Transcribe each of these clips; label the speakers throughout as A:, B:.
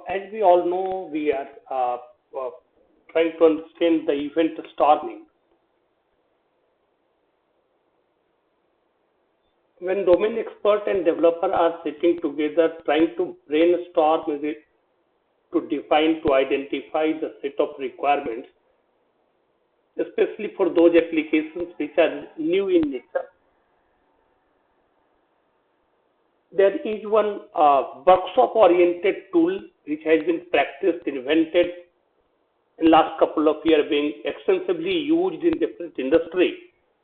A: As we all know, we are trying to understand the event storming. When domain expert and developer are sitting together trying to brainstorm to define, to identify the set of requirements, especially for those applications which are new in nature, there is one workshop-oriented tool which has been practiced, invented in last couple of years, being extensively used in different industry,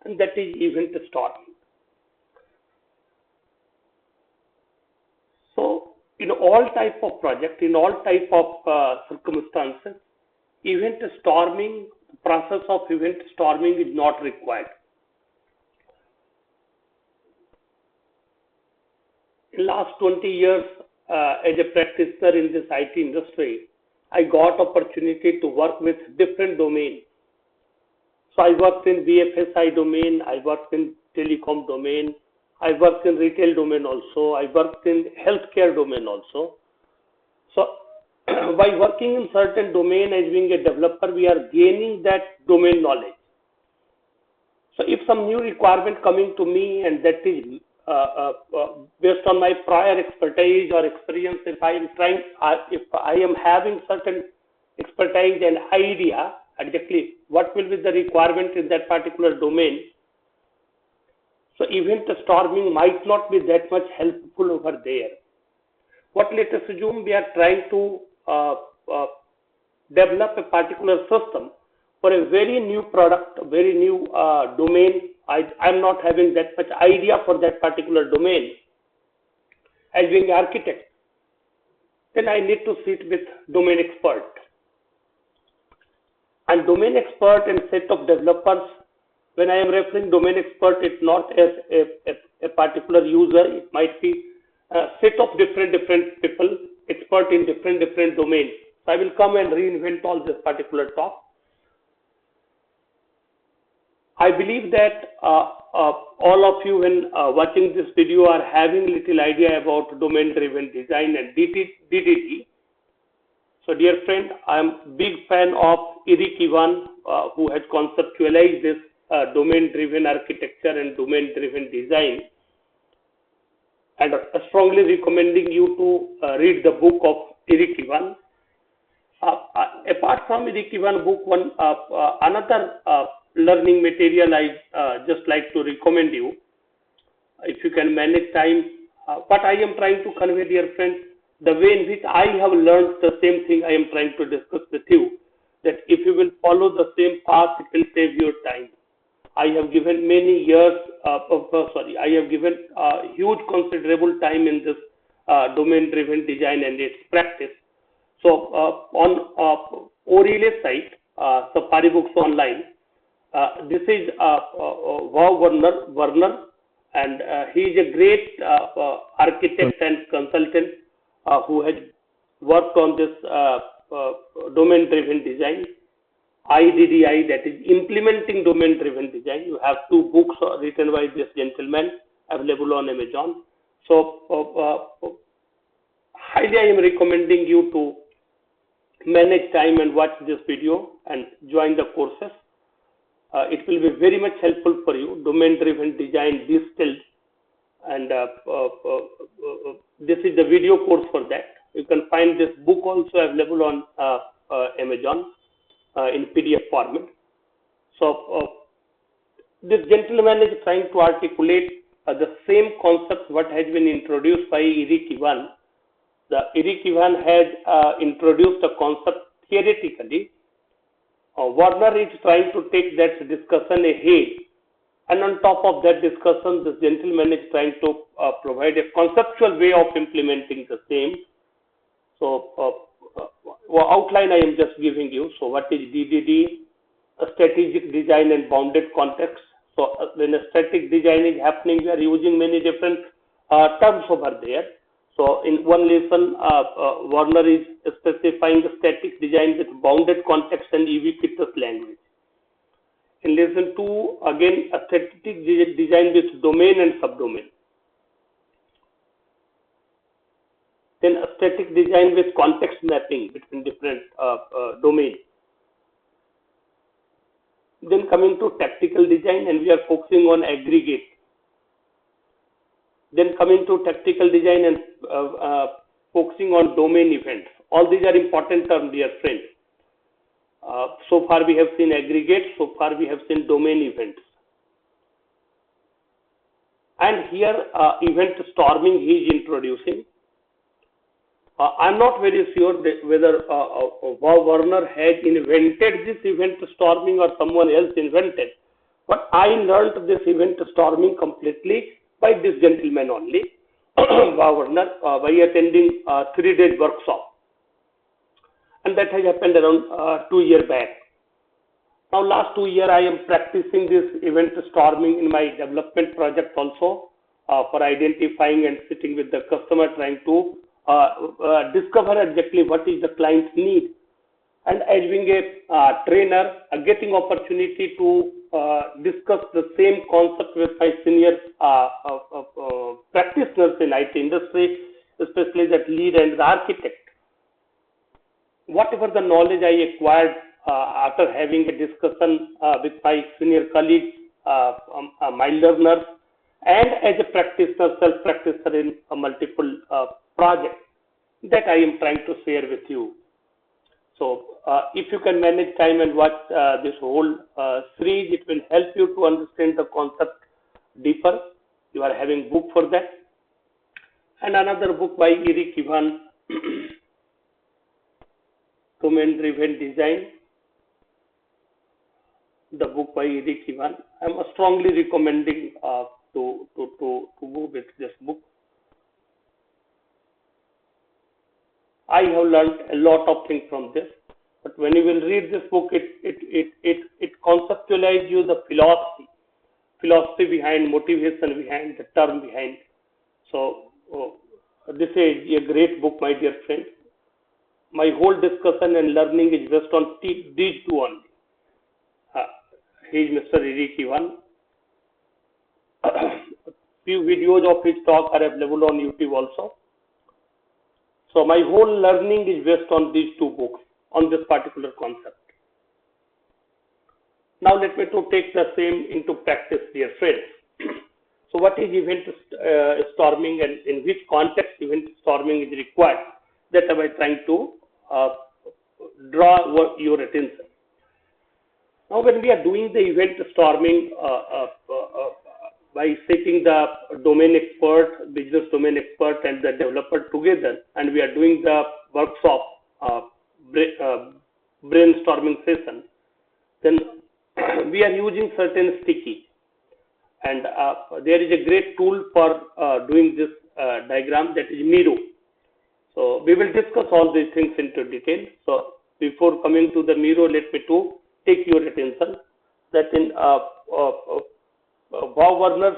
A: and that is event storming. So, in all type of project, in all type of circumstances, event storming, process of event storming is not required. In last 20 years, as a practitioner in this IT industry, I got opportunity to work with different domains. So I worked in BFSI domain, I worked in telecom domain, I worked in retail domain also, I worked in healthcare domain also. So by working in certain domain as being a developer, we are gaining that domain knowledge. So if some new requirement coming to me and that is based on my prior expertise or experience, if I am having certain expertise and idea exactly what will be the requirement in that particular domain, so event storming might not be that much helpful over there. What let us assume we are trying to develop a particular system for a very new product, a very new domain. I'm not having that much idea for that particular domain as being an architect. Then I need to sit with domain expert. And domain expert and set of developers, when I am referring domain expert, it's not as a particular user, it might be a set of different people, expert in different domains. So I will come and reinvent all this particular talk. I believe that all of you when watching this video are having little idea about domain-driven design and DDD. So dear friend, I am big fan of Eric Yuan, who has conceptualized this domain-driven architecture and domain-driven design. And strongly recommending you to read the book of Eric Yuan. Apart from Eric Yuan book, another learning material I just like to recommend you, if you can manage time. What I am trying to convey, dear friends, the way in which I have learned the same thing I am trying to discuss with you, that if you will follow the same path, it will save your time. I have given many years, I have given huge considerable time in this domain-driven design and its practice. So on O'Reilly site, Safari Books Online, this is Werner, and he is a great architect and consultant who has worked on this domain-driven design, IDDI, that is implementing domain-driven design. You have two books written by this gentleman available on Amazon. So highly I am recommending you to manage time and watch this video and join the courses. It will be very much helpful for you. Domain-driven design distilled, and this is the video course for that. You can find this book also available on Amazon in PDF format. So this gentleman is trying to articulate the same concept what has been introduced by Eric Yuan. Eric Yuan has introduced a concept theoretically. Werner is trying to take that discussion ahead, and on top of that discussion, this gentleman is trying to provide a conceptual way of implementing the same. So, outline I am just giving you. So, what is DDD? A strategic design and bounded context. So, when a static design is happening, we are using many different terms over there. So in one lesson, Werner is specifying the static design with bounded context and ubiquitous language. In lesson 2, again, a static design with domain and subdomain. then a static design with context mapping between different domains. Then coming to tactical design, and we are focusing on aggregate. Then coming to tactical design and focusing on domain events. All these are important terms, dear friends. So far we have seen aggregate, so far we have seen domain events. And here event storming he is introducing. I'm not very sure that whether Werner has invented this event storming or someone else invented, but I learned this event storming completely by this gentleman only, Werner, by attending 3-day workshop. And that has happened around 2 years back. Now, last 2 years, I am practicing this event storming in my development project also for identifying and sitting with the customer, trying to discover exactly what is the client's need. And as being a trainer, getting opportunity to discuss the same concept with my senior practitioners in IT industry, especially that lead and the architect. Whatever the knowledge I acquired after having a discussion with my senior colleagues, my learners, and as a practitioner, self-practitioner in multiple projects, that I am trying to share with you. So, if you can manage time and watch this whole series, it will help you to understand the concept deeper. You are having book for that. And another book by Eric Ivan, Domain-Driven Design. The book by Eric Ivan. I am strongly recommending to go with this book. I have learned a lot of things from this, but when you will read this book, it conceptualizes you the philosophy behind, motivation behind, the term behind. So this is a great book, my dear friend. My whole discussion and learning is based on these two only. He is Mr. Eric Ivan. Few videos of his talk are available on YouTube also. So my whole learning is based on these two books, on this particular concept. Now let me to take the same into practice, dear friends. So what is event storming and in which context event storming is required? That I am trying to draw your attention. Now when we are doing the event storming by taking the domain expert, business domain expert and the developer together, and we are doing the workshop brainstorming session, then we are using certain sticky. And there is a great tool for doing this diagram, that is Miro. So we will discuss all these things into detail. So before coming to the Miro, let me to take your attention that in Werner's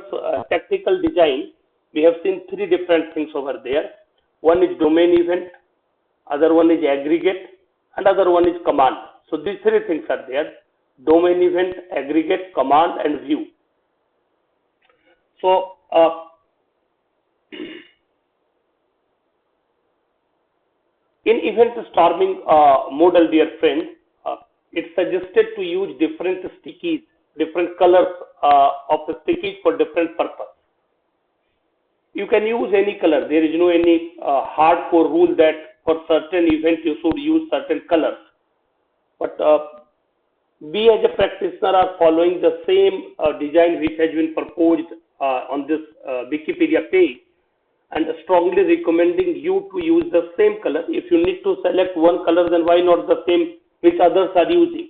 A: tactical design, we have seen 3 different things over there. One is domain event, other one is aggregate, and other one is command. So these 3 things are there: domain event, aggregate, command, and view. So in event storming model, dear friend, it's suggested to use different stickies, different colors of the stickies for different purpose. You can use any color. There is no any hardcore rule that for certain event you should use certain colors. But we as a practitioner are following the same design which has been proposed on this Wikipedia page, and strongly recommending you to use the same color. If you need to select one color, then why not the same which others are using?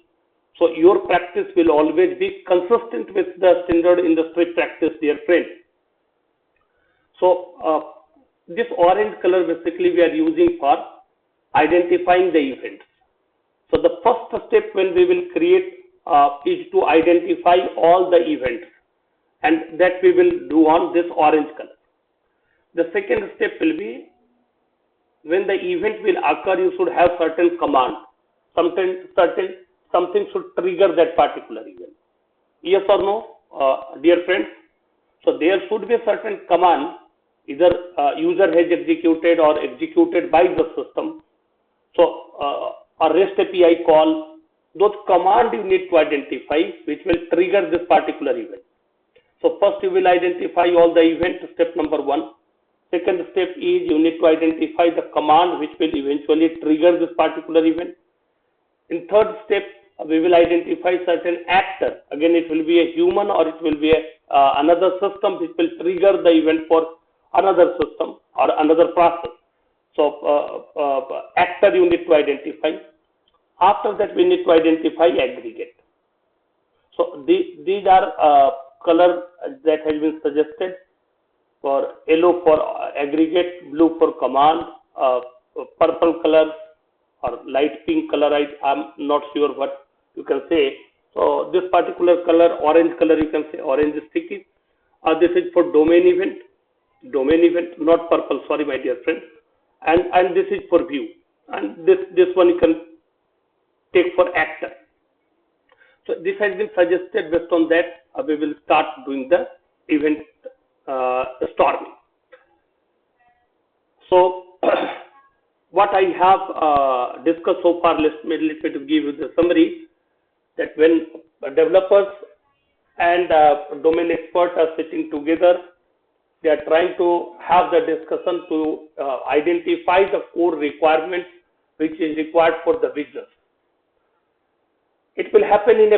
A: So your practice will always be consistent with the standard industry practice, dear friend. So this orange color basically we are using for identifying the events. So the first step when we will create is to identify all the events, and that we will do on this orange color. The second step will be, when the event will occur, you should have certain command. Something should trigger that particular event. Yes or no, dear friends? So there should be a certain command either user has executed or executed by the system. So a REST API call, those command you need to identify which will trigger this particular event. So first you will identify all the events, step number 1. Second step is you need to identify the command which will eventually trigger this particular event. In third step, we will identify certain actor. Again, it will be a human or it will be another system which will trigger the event for another system or another process. So actor you need to identify. After that, we need to identify aggregate. So these are color that has been suggested. For yellow for aggregate, blue for command, purple color or light pink color, I'm not sure what you can say. So this particular color, orange color, you can say orange sticky. This is for domain event, not purple, sorry my dear friend. And this is for view. And this one you can take for actor. So this has been suggested. Based on that, we will start doing the event storming. So what I have discussed so far, let me to give you the summary, that when developers and domain experts are sitting together, they are trying to have the discussion to identify the core requirements which is required for the business. It will happen in a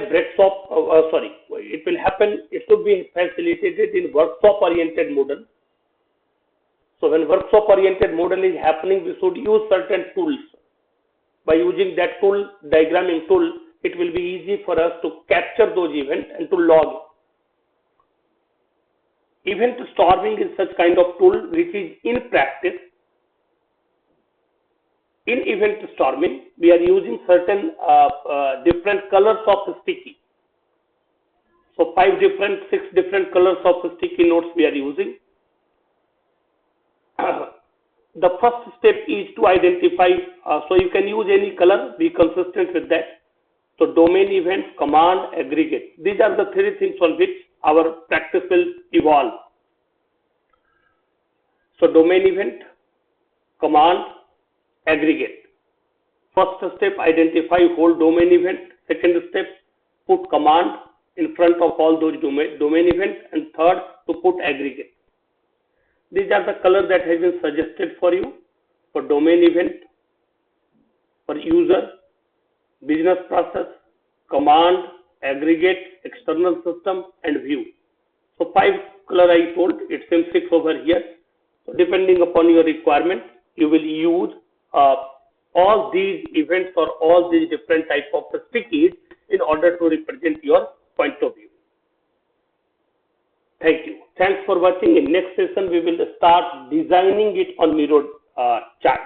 A: it should be facilitated in workshop-oriented model. So when workshop-oriented model is happening, we should use certain tools. By using that tool, diagramming tool, it will be easy for us to capture those events and to log. Event storming is such kind of tool which is in practice. In event storming, we are using certain different colors of sticky. So 6 different colors of sticky notes we are using. The first step is to identify, so you can use any color, be consistent with that. So domain event, command, aggregate. These are the 3 things on which our practice will evolve. So domain event, command, aggregate. First step, identify whole domain event. Second step, put command in front of all those domain events. And third, to put aggregate. These are the colors that have been suggested for you for domain event, for user, business process, command, aggregate, external system, and view. So 5 color I told, it seems 6 over here. So depending upon your requirement, you will use all these events or all these different types of stickies in order to represent your point of view. Thank you. Thanks for watching. In next session, we will start designing it on Miro chart.